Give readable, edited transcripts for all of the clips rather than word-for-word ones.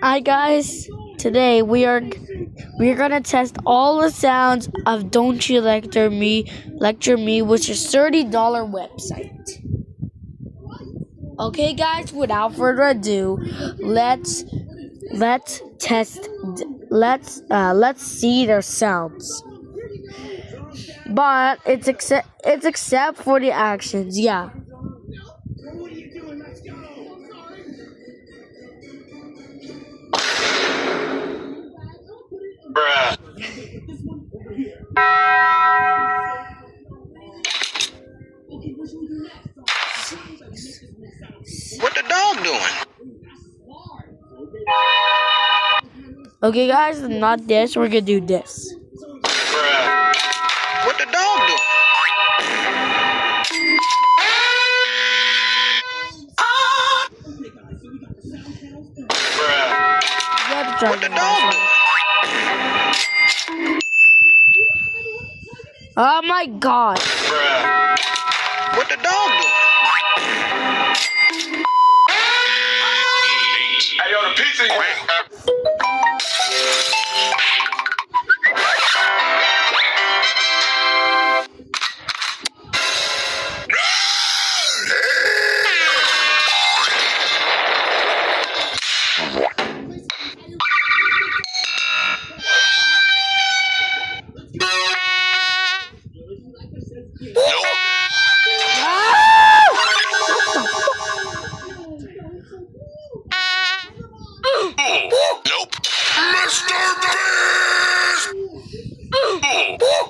Hi guys, today we're gonna test all the sounds of Don't You Lecture Me, which is $30 website. Okay guys, without further ado, let's test let's see their sounds. But it's except for the actions, yeah. Bruh. What the dog doing? Okay guys, not this, we're gonna do this. Bruh. What the dog doing? Bruh. You have to try What the this, dog guys. doing? Oh my god. Bruh. What the dog doing? Hey, yo, the pizza. Nope. Mr. Beast!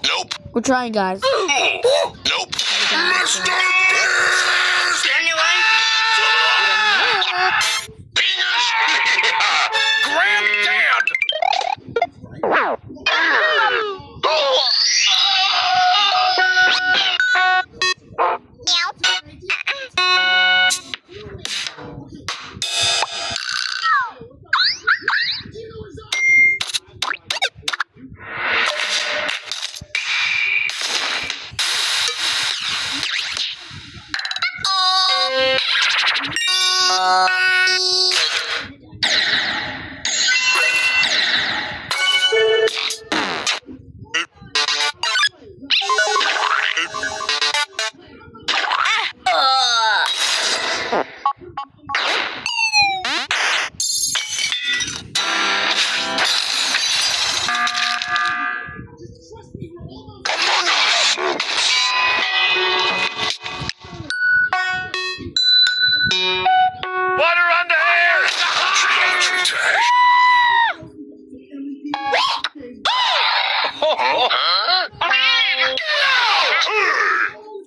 Nope. We're trying, guys. Nope. Mr. Beast! Genuine? Penis! Granddad! Water on the hair!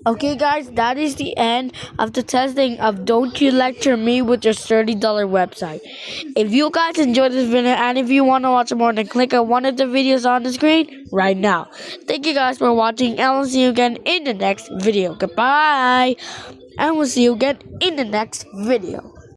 Okay, guys, that is the end of the testing of Don't You Lecture Me with your $30 website. If you guys enjoyed this video and if you want to watch more, then click on one of the videos on the screen right now. Thank you guys for watching, and I'll see you again in the next video. Goodbye, and we'll see you again in the next video.